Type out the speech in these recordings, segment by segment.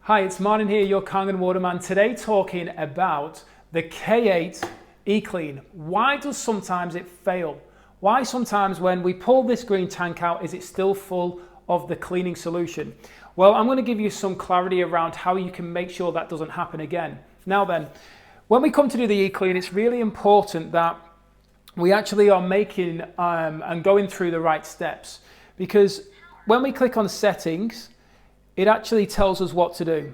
Hi, it's Martin here, your Kangen waterman. Today talking about the K8 E-Clean. Why does sometimes it fail? Why sometimes when we pull this green tank out, is it still full of the cleaning solution? Well, I'm going to give you some clarity around how you can make sure that doesn't happen again. Now then, when we come to do the E-Clean, it's really important that we actually are making and going through the right steps, because when we click on settings, it actually tells us what to do.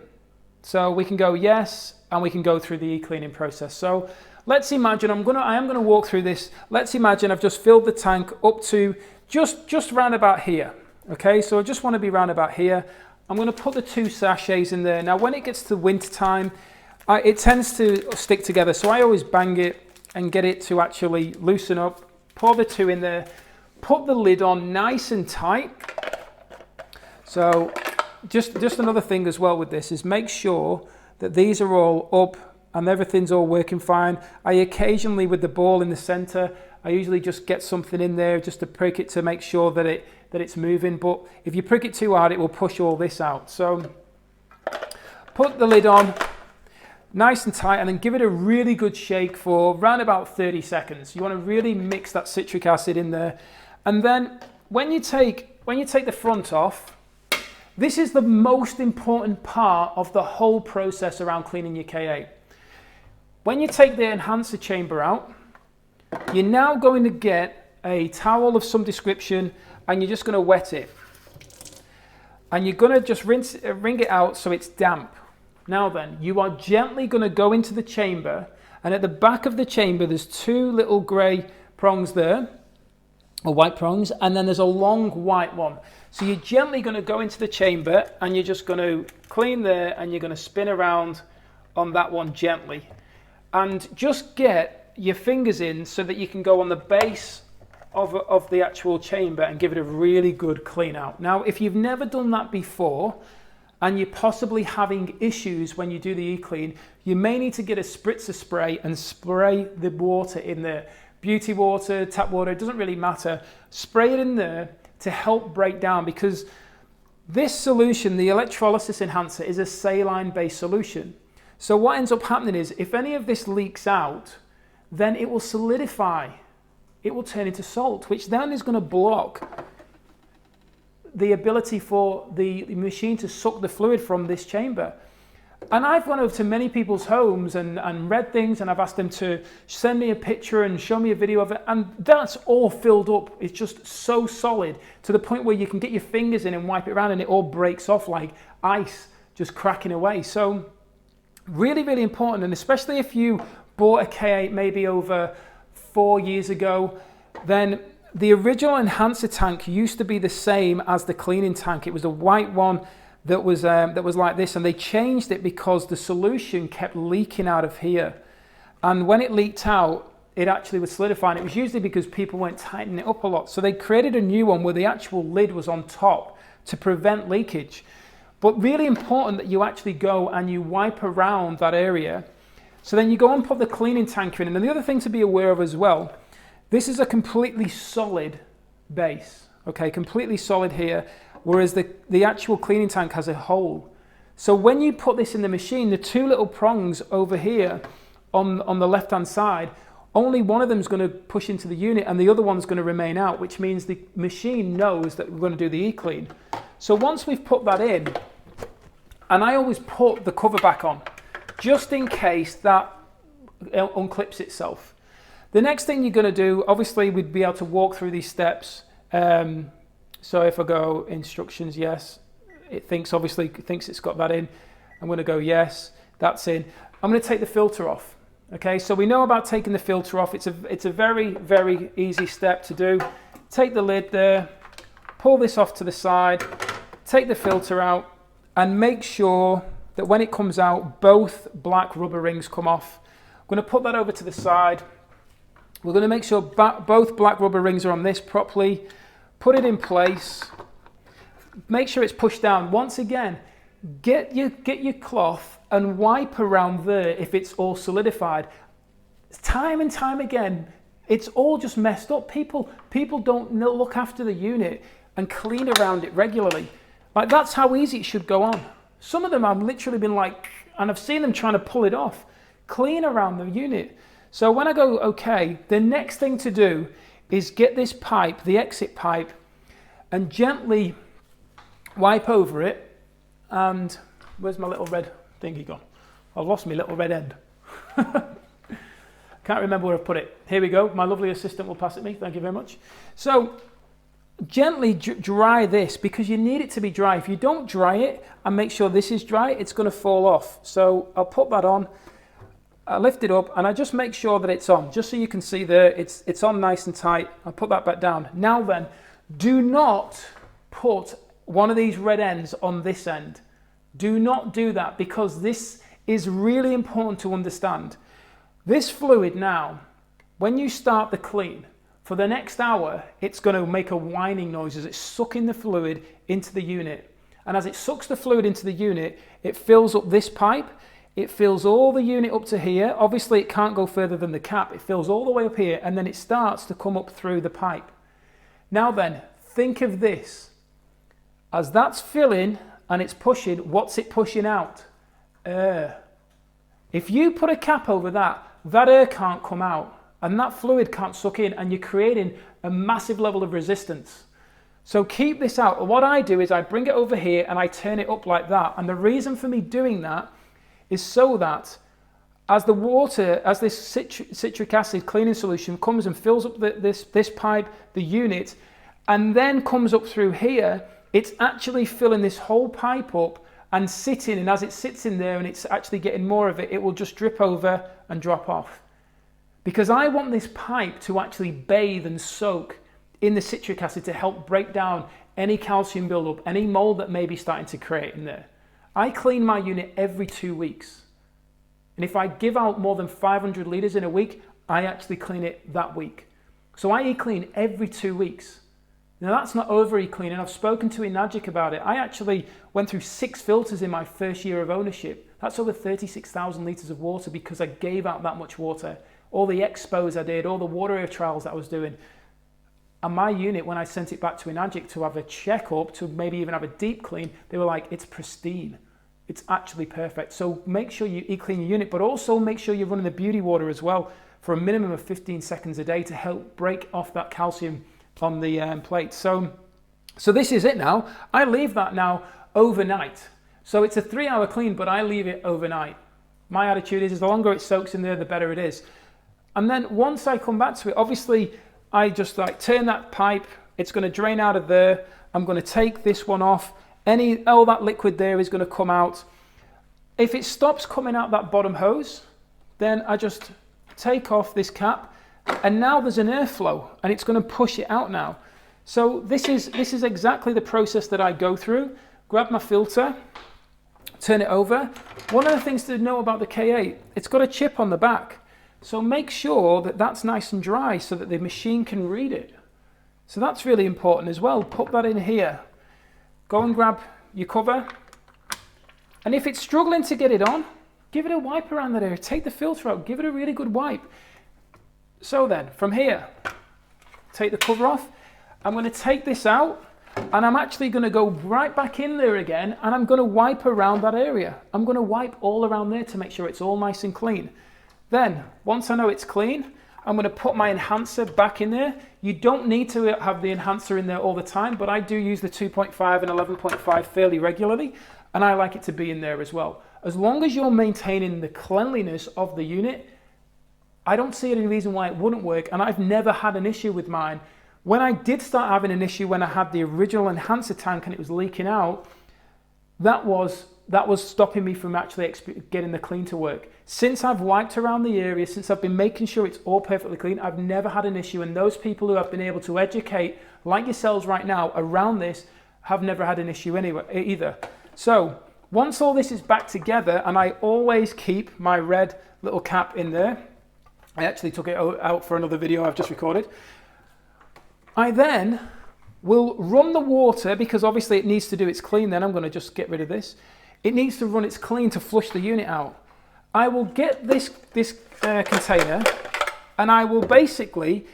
So we can go yes, and we can go through the e-cleaning process. So let's imagine, I am gonna walk through this. Let's imagine I've just filled the tank up to just round about here. Okay, so I just wanna be round about here. I'm gonna put the 2 sachets in there. Now when it gets to winter time, it tends to stick together. So I always bang it and get it to actually loosen up. Pour the 2 in there, put the lid on nice and tight. So just another thing as well with this is make sure that these are all up and everything's all working fine. I occasionally, with the ball in the center, I usually just get something in there just to prick it to make sure that it's moving. But if you prick it too hard, it will push all this out. So put the lid on nice and tight and then give it a really good shake for around about 30 seconds. You want to really mix that citric acid in there. And then when you take the front off, this is the most important part of the whole process around cleaning your K8. When you take the enhancer chamber out, you're now going to get a towel of some description and you're just going to wet it. And you're going to just wring it out so it's damp. Now then, you are gently going to go into the chamber, and at the back of the chamber there's 2 little grey prongs there, or white prongs, and then there's a long white one. So you're gently going to go into the chamber and you're just going to clean there and you're going to spin around on that one gently. And just get your fingers in so that you can go on the base of the actual chamber and give it a really good clean out. Now, if you've never done that before and you're possibly having issues when you do the e-clean, you may need to get a spritzer spray and spray the water in there. Beauty water, tap water, it doesn't really matter. Spray it in there to help break down, because this solution, the electrolysis enhancer, is a saline-based solution. So what ends up happening is if any of this leaks out, then it will solidify. It will turn into salt, which then is going to block the ability for the machine to suck the fluid from this chamber. And I've gone over to many people's homes and read things, and I've asked them to send me a picture and show me a video of it, and that's all filled up. It's just so solid to the point where you can get your fingers in and wipe it around and it all breaks off like ice just cracking away. So really, really important, and especially if you bought a K8 maybe over 4 years ago, then the original enhancer tank used to be the same as the cleaning tank. It was a white one that was like this, and they changed it because the solution kept leaking out of here, and when it leaked out it actually was solidifying. It was usually because people weren't tightening it up a lot, so they created a new one where the actual lid was on top to prevent leakage. But really important that you actually go and you wipe around that area. So then you go and put the cleaning tank in, and the other thing to be aware of as well, this is a completely solid base, okay, completely solid here, whereas the actual cleaning tank has a hole. So when you put this in the machine, the 2 little prongs over here on the left hand side, only one of them is going to push into the unit and the other one's going to remain out, which means the machine knows that we're going to do the e-clean. So once we've put that in, and I always put the cover back on just in case that unclips itself. The next thing you're going to do, obviously we'd be able to walk through these steps. So if I go instructions, yes, it obviously thinks it's got that in. I'm going to go yes, that's in. I'm going to take the filter off. Okay, so we know about taking the filter off. It's a very, very easy step to do. Take the lid there, pull this off to the side, take the filter out, and make sure that when it comes out, both black rubber rings come off. I'm going to put that over to the side. We're going to make sure both black rubber rings are on this properly. Put it in place. Make sure it's pushed down. Once again, get your cloth and wipe around there if it's all solidified. Time and time again, it's all just messed up. People don't look after the unit and clean around it regularly. Like, that's how easy it should go on. Some of them I've literally been like, and I've seen them trying to pull it off, clean around the unit. So when I go okay, the next thing to do is get this pipe, the exit pipe, and gently wipe over it. And where's my little red thingy gone? I've lost my little red end. Can't remember where I put it. Here we go. My lovely assistant will pass it me. Thank you very much. So gently dry this because you need it to be dry. If you don't dry it and make sure this is dry, it's going to fall off. So I'll put that on. I lift it up and I just make sure that it's on, just so you can see there, it's on nice and tight. I'll put that back down. Now then, do not put one of these red ends on this end. Do not do that because this is really important to understand. This fluid now, when you start the clean, for the next hour, it's going to make a whining noise as it's sucking the fluid into the unit. And as it sucks the fluid into the unit, it fills up this pipe. It fills all the unit up to here. Obviously, it can't go further than the cap. It fills all the way up here, and then it starts to come up through the pipe. Now then, think of this. As that's filling and it's pushing, what's it pushing out? Air. If you put a cap over that, that air can't come out, and that fluid can't suck in, and you're creating a massive level of resistance. So keep this out. What I do is I bring it over here and I turn it up like that. And the reason for me doing that is so that as the water, as this citric acid cleaning solution comes and fills up this pipe, the unit, and then comes up through here, it's actually filling this whole pipe up and sitting, and as it sits in there and it's actually getting more of it, it will just drip over and drop off. Because I want this pipe to actually bathe and soak in the citric acid to help break down any calcium buildup, any mold that may be starting to create in there. I clean my unit every 2 weeks. And if I give out more than 500 litres in a week, I actually clean it that week. So I e-clean every 2 weeks. Now that's not over e-cleaning. I've spoken to Enagic about it. I actually went through 6 filters in my first year of ownership. That's over 36,000 litres of water because I gave out that much water. All the expos I did, all the water area trials that I was doing. And my unit, when I sent it back to Enagic to have a checkup, to maybe even have a deep clean, they were like, it's pristine. It's actually perfect. So make sure you e-clean your unit, but also make sure you're running the beauty water as well for a minimum of 15 seconds a day to help break off that calcium on the plate. So this is it now. I leave that now overnight. So it's a 3-hour clean, but I leave it overnight. My attitude is the longer it soaks in there, the better it is. And then once I come back to it, obviously I just like turn that pipe. It's going to drain out of there. I'm going to take this one off. All that liquid there is going to come out. If it stops coming out that bottom hose, then I just take off this cap, and now there's an airflow, and it's going to push it out now. So this is exactly the process that I go through. Grab my filter, turn it over. One of the things to know about the K8, it's got a chip on the back. So make sure that that's nice and dry so that the machine can read it. So that's really important as well. Put that in here. Go and grab your cover. And if it's struggling to get it on, give it a wipe around that area. Take the filter out, give it a really good wipe. So then, from here, take the cover off. I'm going to take this out, and I'm actually going to go right back in there again, and I'm going to wipe around that area. I'm going to wipe all around there to make sure it's all nice and clean. Then, once I know it's clean, I'm going to put my enhancer back in there. You don't need to have the enhancer in there all the time, but I do use the 2.5 and 11.5 fairly regularly, and I like it to be in there as well. As long as you're maintaining the cleanliness of the unit, I don't see any reason why it wouldn't work, and I've never had an issue with mine. When I did start having an issue when I had the original enhancer tank and it was leaking out, that was stopping me from actually getting the clean to work. Since I've wiped around the area, since I've been making sure it's all perfectly clean, I've never had an issue. And those people who have been able to educate, like yourselves right now, around this, have never had an issue anyway, either. So once all this is back together, and I always keep my red little cap in there. I actually took it out for another video I've just recorded. I then will run the water, because obviously it needs to do its clean. Then I'm going to just get rid of this. It needs to run its clean to flush the unit out. I will get this container, and I will basically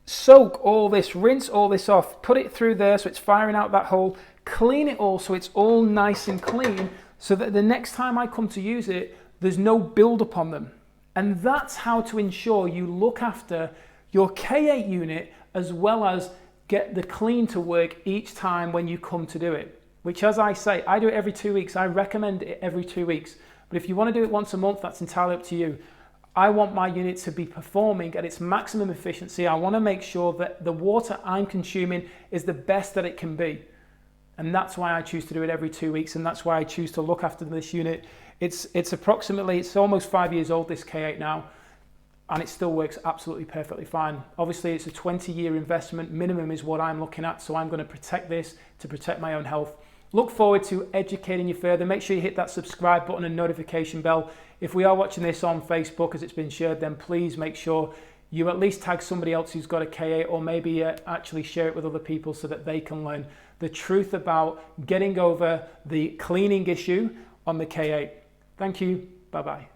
soak all this, rinse all this off, put it through there so it's firing out that hole, clean it all so it's all nice and clean, so that the next time I come to use it, there's no build up on them. And that's how to ensure you look after your K8 unit as well as get the clean to work each time when you come to do it. Which, as I say, I do it every 2 weeks. I recommend it every 2 weeks. But if you want to do it once a month, that's entirely up to you. I want my unit to be performing at its maximum efficiency. I want to make sure that the water I'm consuming is the best that it can be. And that's why I choose to do it every 2 weeks, and that's why I choose to look after this unit. It's almost 5 years old, this K8 now, and it still works absolutely perfectly fine. Obviously, it's a 20-year investment. Minimum is what I'm looking at, so I'm going to protect this to protect my own health. Look forward to educating you further. Make sure you hit that subscribe button and notification bell. If we are watching this on Facebook as it's been shared, then please make sure you at least tag somebody else who's got a K8, or maybe actually share it with other people so that they can learn the truth about getting over the cleaning issue on the K8. Thank you. Bye-bye.